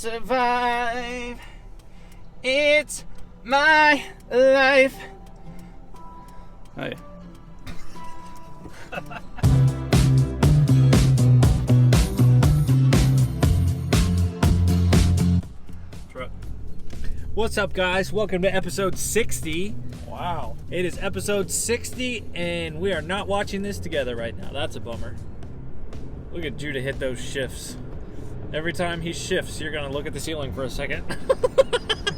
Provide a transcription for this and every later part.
survive. It's my life. Hey. What's up, guys? Welcome to episode 60. Wow. It is episode 60, and we are not watching this together right now. That's a bummer. Look at Judah hit those shifts. Every time he shifts, you're going to look at the ceiling for a second.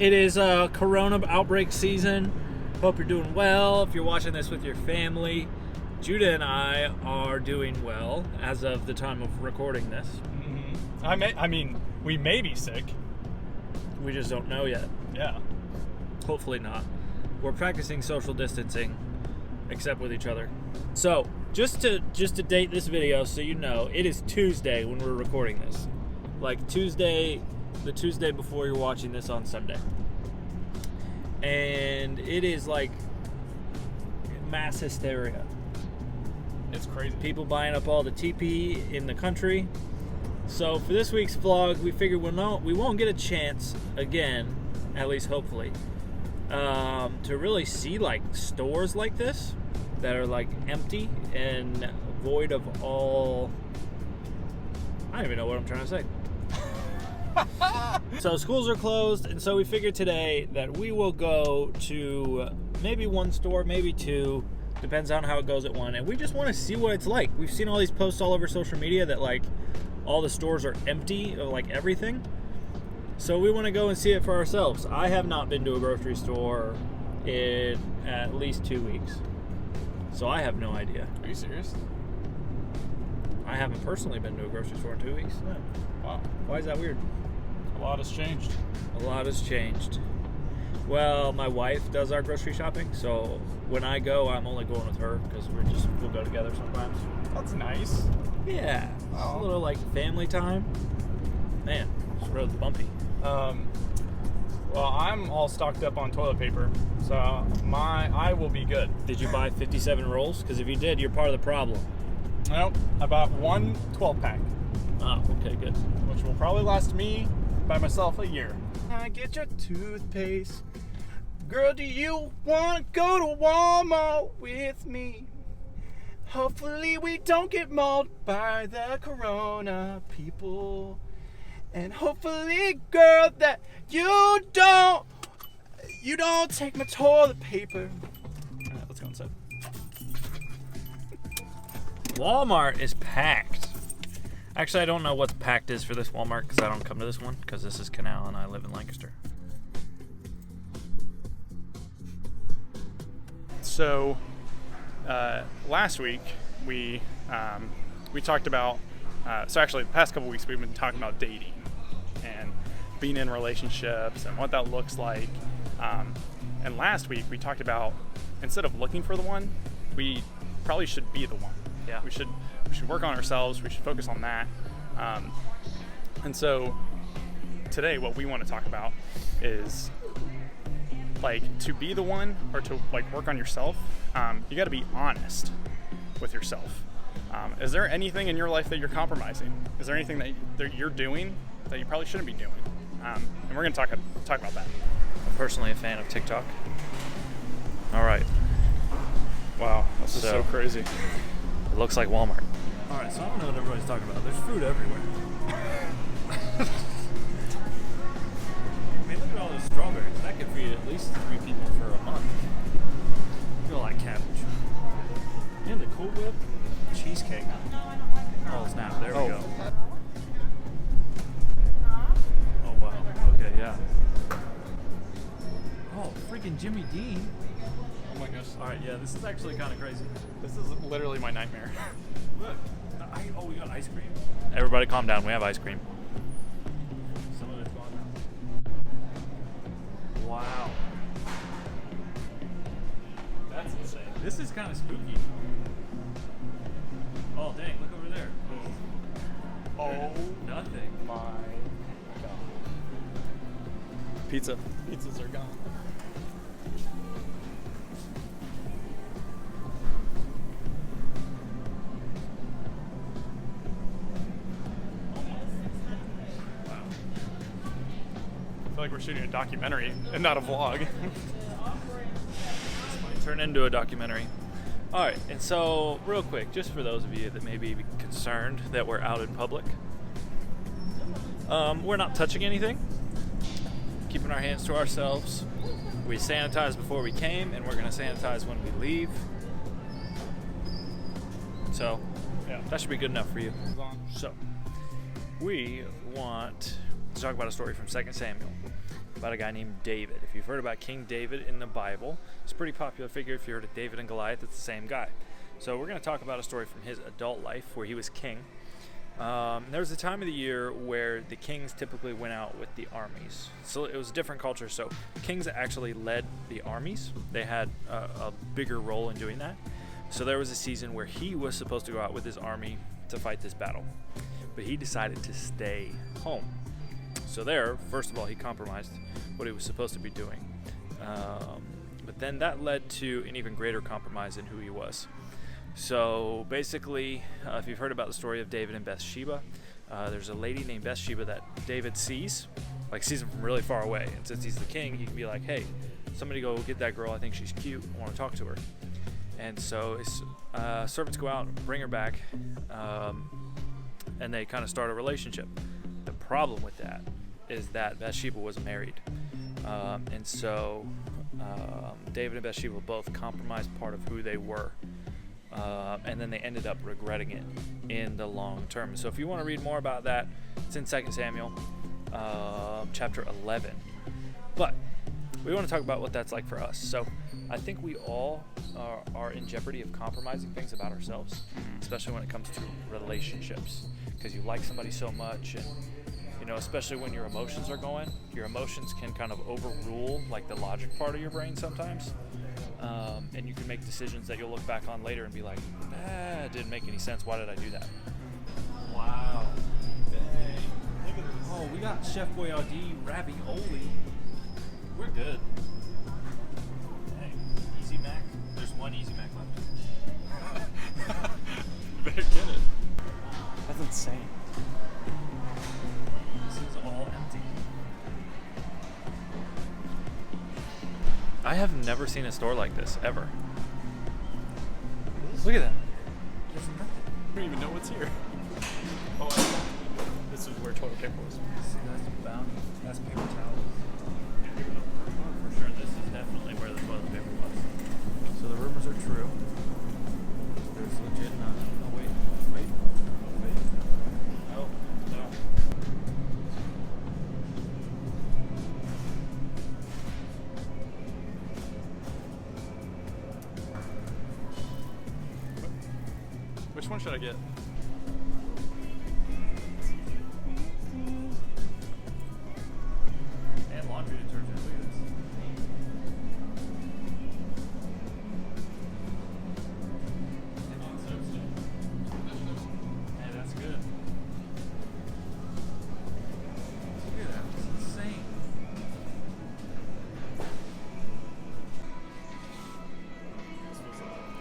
It is Corona outbreak season. Hope you're doing well. If you're watching this with your family, Judah and I are doing well as of the time of recording this. Mm-hmm. I mean, we may be sick. We just don't know yet. Yeah. Hopefully not. We're practicing social distancing, except with each other. So, just to date this video so you know, it is Tuesday when we're recording this. Like Tuesday, the Tuesday before you're watching this on Sunday. And it is like mass hysteria. It's crazy. People buying up all the TP in the country. So for this week's vlog, we figured we won't get a chance again, at least hopefully, to really see like stores like this that are like empty and void of all. I don't even know what I'm trying to say. So schools are closed, and so we figured today that we will go to maybe one store, maybe two, depends on how it goes at one, and we just want to see what it's like. We've seen all these posts all over social media that like all the stores are empty of like everything. So we want to go and see it for ourselves. I have not been to a grocery store in at least 2 weeks. So I have no idea. Are you serious? I haven't personally been to a grocery store in 2 weeks. No. Wow. Why is that weird? A lot has changed. A lot has changed. Well, my wife does our grocery shopping, so when I go, I'm only going with her because we'll go together sometimes. That's nice. Yeah. Oh. It's a little like family time. Man, this road's bumpy. Well, I'm all stocked up on toilet paper, so I will be good. Did you buy 57 rolls? Because if you did, you're part of the problem. Nope. I bought one 12-pack, Oh, okay, good. which will probably last me by myself a year. I get your toothpaste. Girl, do you want to go to Walmart with me? Hopefully we don't get mauled by the corona people. And hopefully, girl, that you don't take my toilet paper. All right, let's go inside. Walmart is packed. Actually, I don't know what the packed is for this Walmart because I don't come to this one because this is Canal and I live in Lancaster. So, last week we talked about. So actually, the past couple weeks we've been talking about dating and being in relationships and what that looks like. And last week we talked about instead of looking for the one, we probably should be the one. Yeah. We should work on ourselves. We should focus on that. And so today, what we want to talk about is like to be the one or to like work on yourself. You got to be honest with yourself. Is there anything in your life that you're compromising? Is there anything that you're doing that you probably shouldn't be doing? And we're going to talk about that. I'm personally a fan of TikTok. All right. Wow, this is so crazy. It looks like Walmart. All right, so I don't know what everybody's talking about. There's food everywhere. I mean, look at all those strawberries. That could feed at least 3 people for a month. I feel like cabbage. And the Cool Whip cheesecake. Oh, snap. There we go. Oh, wow. Okay, yeah. Oh, freaking Jimmy Dean. Oh my gosh. All right, yeah, this is actually kind of crazy. This is literally my nightmare. Look. We got ice cream. Everybody calm down. We have ice cream. Some of it's gone now. Wow. That's insane. This is kind of spooky. Oh, dang. Look over there. Oh, Nothing. my God. Pizzas are gone. like we're shooting a documentary and not a vlog. This might turn into a documentary. All right, and so real quick, just for those of you that may be concerned that we're out in public, we're not touching anything, keeping our hands to ourselves. We sanitized before we came, and we're going to sanitize when we leave. So, yeah, that should be good enough for you. So, we want to talk about a story from 2 Samuel about a guy named David. If you've heard about King David in the Bible, it's a pretty popular figure. If you heard of David and Goliath, it's the same guy. So we're going to talk about a story from his adult life where he was king. There was a time of the year where the kings typically went out with the armies. So it was a different culture. So kings actually led the armies. They had a bigger role in doing that. So there was a season where he was supposed to go out with his army to fight this battle. But he decided to stay home. So there, first of all, he compromised what he was supposed to be doing. But then that led to an even greater compromise in who he was. So basically, if you've heard about the story of David and Bathsheba, there's a lady named Bathsheba that David sees him from really far away. And since he's the king, he can be like, hey, somebody go get that girl. I think she's cute. I want to talk to her. And so his servants go out and bring her back, and they kind of start a relationship. The problem with that is that Bathsheba was married. And so David and Bathsheba both compromised part of who they were. And then they ended up regretting it in the long term. So if you want to read more about that, it's in 2 Samuel chapter 11. But we want to talk about what that's like for us. So I think we all are in jeopardy of compromising things about ourselves, especially when it comes to relationships, because you like somebody so much, and especially when your emotions are going, your emotions can kind of overrule like the logic part of your brain sometimes. And you can make decisions that you'll look back on later and be like, it didn't make any sense. Why did I do that? Wow. Dang. Look at this. Oh, we got Chef Boyardee ravioli. We're good. Dang. Easy Mac. There's one Easy Mac left. You better get it. That's insane. This is all empty. I have never seen a store like this, ever. Look at that. There's nothing. I don't even know what's here. Oh, this is where toilet paper was. That's the bounty. That's paper towels. For sure, this is definitely where the toilet paper was. So the rumors are true. There's legit none. Oh, wait. Oh, no. Which one should I get? And laundry detergent. Look at this. Hey, that's good. Look at that. It's insane.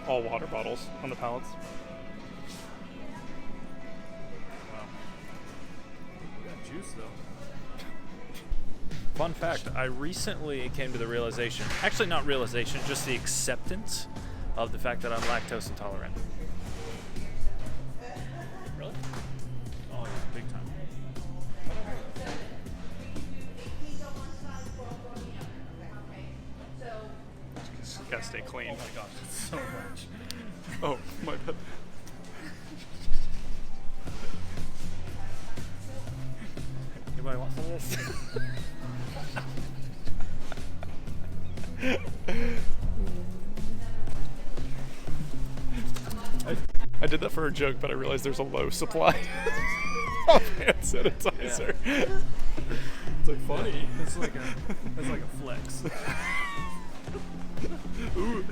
All water bottles on the pallets. Juice, though. Fun fact, I recently came to the realization, actually not realization, just the acceptance of the fact that I'm lactose intolerant. Really? Oh, yeah, big time. Just gotta stay clean. Oh my gosh, it's so much. Oh, my bad. Anybody want some of this? I did that for a joke, but I realized there's a low supply of hand sanitizer. It's like funny. It's like a flex. Ooh,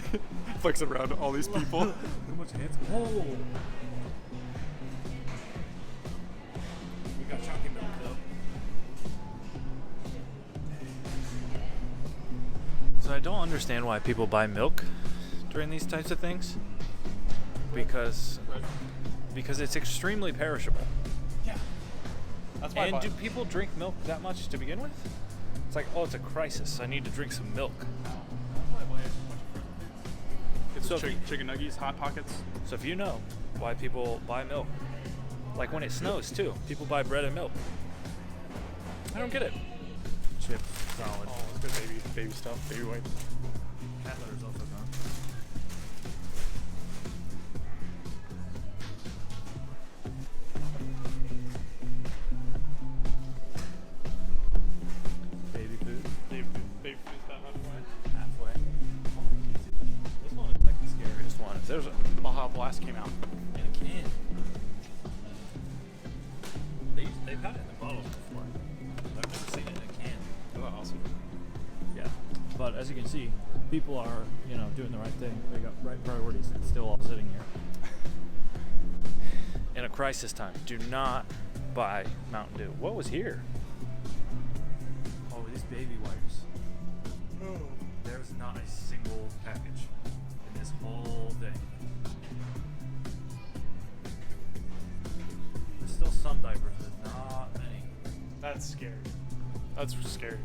flexing around all these people. How much hands? Whoa! We got chunky milk though. So I don't understand why people buy milk during these types of things. Because it's extremely perishable. Yeah. That's why. And do people drink milk that much to begin with? It's like, oh, it's a crisis. I need to drink some milk. Get So some if chicken nuggets, Hot Pockets. So if you know why people buy milk, like when it snows too, people buy bread and milk. I don't get it. Chips, solid. Oh, it's good baby stuff, baby wipes. Cat litter's also gone. Baby food. Baby food's about halfway. Halfway. This one is like the scariest one. There's a Baja Blast came out. In a can. They've had it in the bottles before. I've never seen it in a can. Oh, awesome. Yeah. But as you can see, people are, doing the right thing. They got right priorities. It's still all sitting here. In a crisis time, do not buy Mountain Dew. What was here? Oh, these baby wipes. There's not a single package in this whole thing. There's still some diapers, but not many. That's scary. That's scary.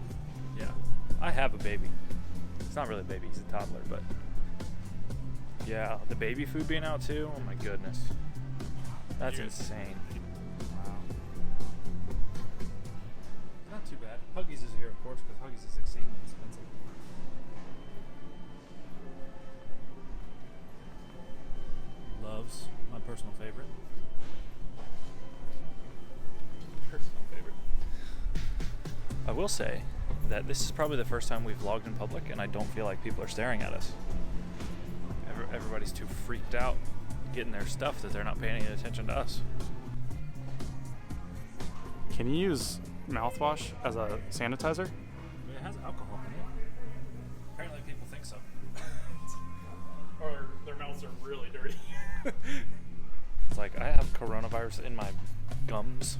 Yeah. I have a baby. It's not really a baby, he's a toddler, but yeah, the baby food being out too, oh my goodness. That's insane. Wow. Not too bad. Huggies is here, of course, because Huggies is extremely expensive. Love's, my personal favorite. Personal favorite. I will say that this is probably the first time we've vlogged in public, and I don't feel like people are staring at us. Everybody's too freaked out getting their stuff that they're not paying any attention to us. Can you use mouthwash as a sanitizer? It has alcohol in it. Apparently people think so. Or their mouths are really dirty. It's like, I have coronavirus in my gums.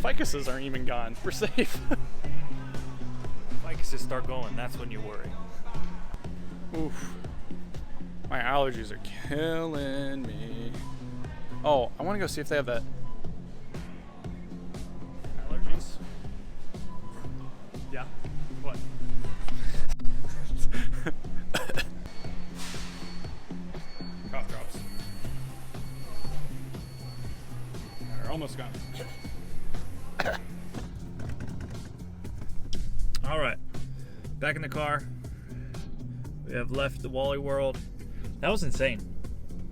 Ficuses aren't even gone. We're safe. Ficuses start going, that's when you worry. Oof. My allergies are killing me. Oh, I want to go see if they have that. Allergies? Yeah. What? Cough drops. They're almost gone. All right, back in the car. We have left the Wally World. That was insane.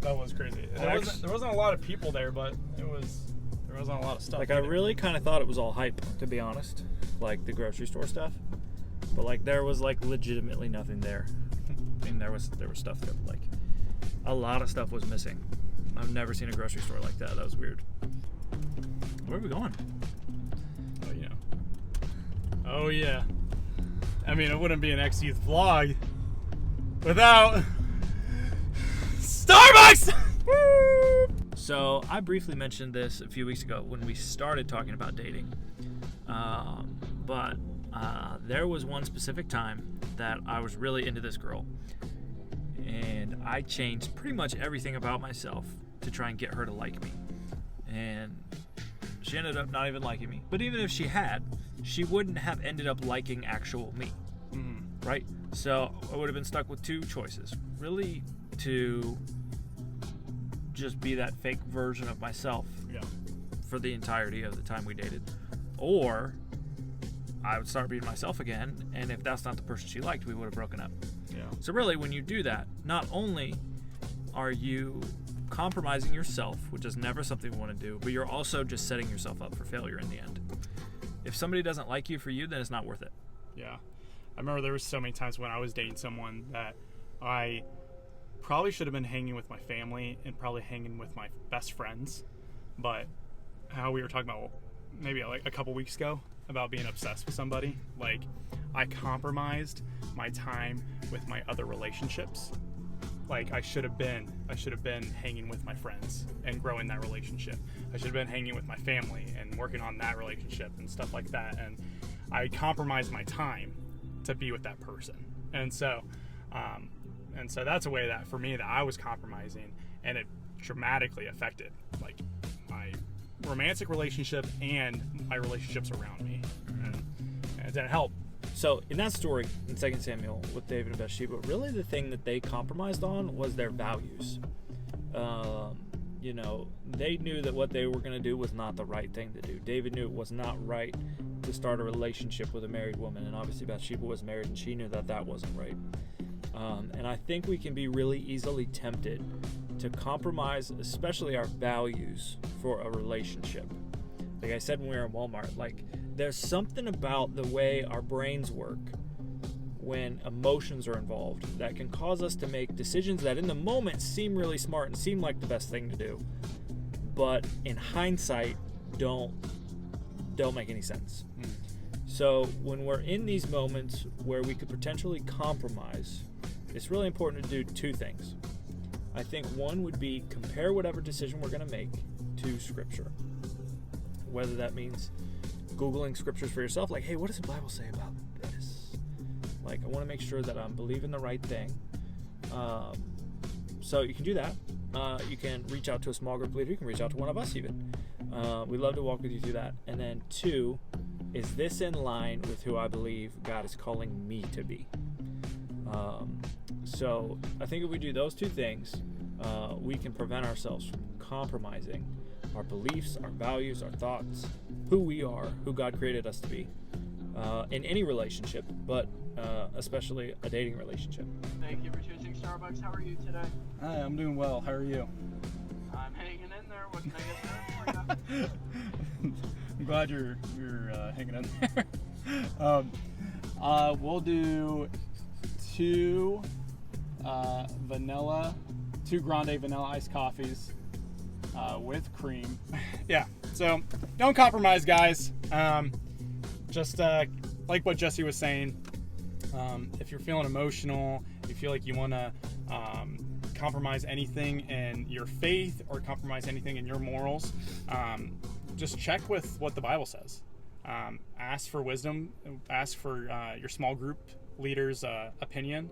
That was crazy. There wasn't a lot of people there, but there wasn't a lot of stuff. Like, I really kind of thought it was all hype, to be honest. Like the grocery store stuff, but like there was like legitimately nothing there. I mean, there was stuff that like a lot of stuff was missing. I've never seen a grocery store like that. That was weird. Where are we going? Oh yeah. Oh yeah. I mean, it wouldn't be an X Youth vlog without Starbucks. So I briefly mentioned this a few weeks ago when we started talking about dating, but there was one specific time that I was really into this girl, and I changed pretty much everything about myself to try and get her to like me, and she ended up not even liking me. But even if she had, she wouldn't have ended up liking actual me, right? So I would have been stuck with two choices, really, to just be that fake version of myself for the entirety of the time we dated, or I would start being myself again, and if that's not the person she liked, we would have broken up. Yeah. So really, when you do that, not only are you compromising yourself, which is never something we want to do, but you're also just setting yourself up for failure in the end. If somebody doesn't like you for you, then it's not worth it. Yeah. I remember there was so many times when I was dating someone that I probably should have been hanging with my family and probably hanging with my best friends, but how we were talking about maybe like a couple weeks ago about being obsessed with somebody, like I compromised my time with my other relationships. Like I should have been hanging with my friends and growing that relationship. I should have been hanging with my family and working on that relationship and stuff like that, and I compromised my time to be with that person. And so that's a way that for me that I was compromising, and it dramatically affected like my romantic relationship and my relationships around me, and it didn't help. So in that story in 2 Samuel with David and Bathsheba, really the thing that they compromised on was their values. You know, they knew that what they were going to do was not the right thing to do. David knew it was not right to start a relationship with a married woman, and obviously Bathsheba was married, and she knew that that wasn't right. And I think we can be really easily tempted to compromise, especially our values, for a relationship. Like I said when we were in Walmart, like there's something about the way our brains work when emotions are involved that can cause us to make decisions that in the moment seem really smart and seem like the best thing to do, but in hindsight don't make any sense. So when we're in these moments where we could potentially compromise, it's really important to do two things. I think one would be compare whatever decision we're going to make to Scripture. Whether that means Googling Scriptures for yourself, like, hey, what does the Bible say about this? Like, I want to make sure that I'm believing the right thing. So you can do that. You can reach out to a small group leader. You can reach out to one of us even. We'd love to walk with you through that. And then two, is this in line with who I believe God is calling me to be? So I think if we do those two things, we can prevent ourselves from compromising our beliefs, our values, our thoughts, who we are, who God created us to be, in any relationship, but especially a dating relationship. Thank you for choosing Starbucks. How are you today? Hi, I'm doing well. How are you? I'm hanging in there. What can I get there for you? I'm glad you're hanging in there. We'll do two grande vanilla iced coffees with cream. Yeah, so don't compromise, guys. Just like what Jesse was saying, if you're feeling emotional, you feel like you want to compromise anything in your faith or compromise anything in your morals, just check with what the Bible says. Ask for wisdom, ask for your small group leader's opinion,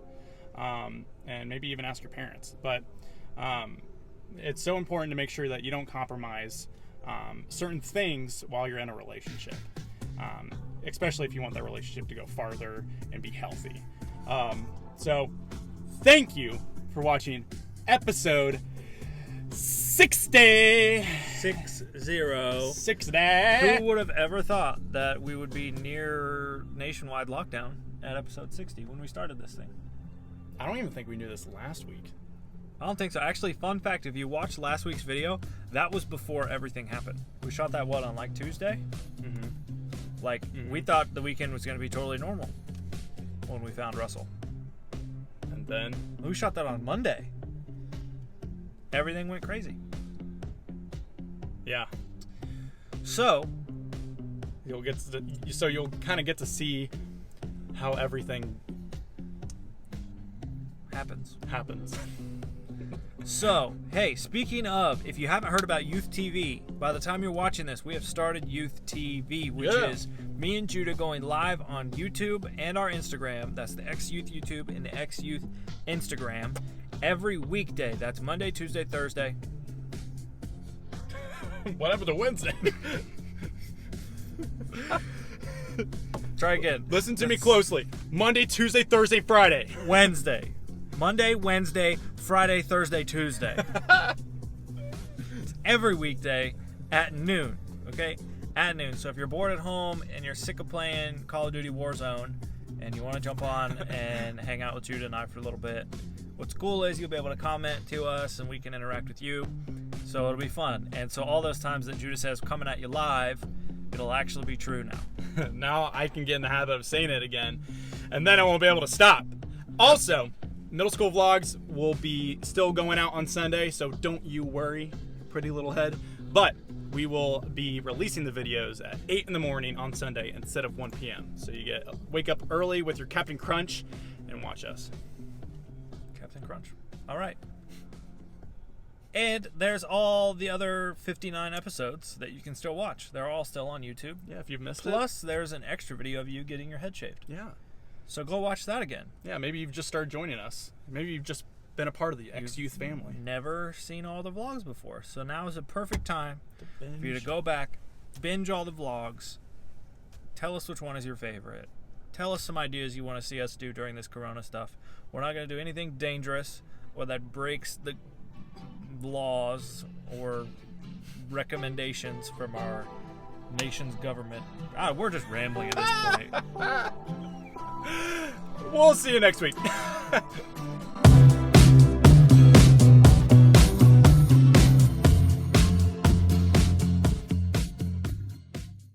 and maybe even ask your parents. But it's so important to make sure that you don't compromise certain things while you're in a relationship, especially if you want that relationship to go farther and be healthy. So thank you for watching episode 60. 60. 60. Who would have ever thought that we would be near nationwide lockdown at episode 60 when we started this thing? I don't even think we knew this last week. I don't think so. Actually, fun fact, if you watched last week's video, that was before everything happened. We shot that, on like Tuesday? Mm-hmm. We thought the weekend was going to be totally normal when we found Russell. And then We shot that on Monday. Everything went crazy. yeah, So, you'll kind of get to see how everything happens. happens. So, hey, speaking of, if you haven't heard about Youth TV, by the time you're watching this, we have started Youth TV, which is me and Judah going live on YouTube and our Instagram. That's the X Youth YouTube and the X Youth Instagram every weekday. That's Monday, Tuesday, Thursday. What happened to Wednesday? Try again. Listen to me closely. Monday, Tuesday, Thursday, Friday. Wednesday. Monday, Wednesday, Friday, Thursday, Tuesday. It's every weekday at noon, okay? At noon. So if you're bored at home and you're sick of playing Call of Duty Warzone and you want to jump on and hang out with Judah and I for a little bit, what's cool is you'll be able to comment to us and we can interact with you. So it'll be fun. And so all those times that Judah says coming at you live, it'll actually be true now. Now I can get in the habit of saying it again, and then I won't be able to stop. Also, middle school vlogs will be still going out on Sunday, so don't you worry, pretty little head. But we will be releasing the videos at 8 in the morning on Sunday instead of 1 p.m. So you wake up early with your Captain Crunch and watch us. Captain Crunch. All right. And there's all the other 59 episodes that you can still watch. They're all still on YouTube. Yeah, if you've missed it. Plus, there's an extra video of you getting your head shaved. Yeah. So go watch that again. Yeah, maybe you've just started joining us. Maybe you've just been a part of the X-Youth family. Never seen all the vlogs before. So now is a perfect time binge. for you to go back, binge all the vlogs. Tell us which one is your favorite. Tell us some ideas you want to see us do during this Corona stuff. We're not going to do anything dangerous or that breaks the laws or recommendations from our nation's government. We're just rambling at this point. We'll see you next week.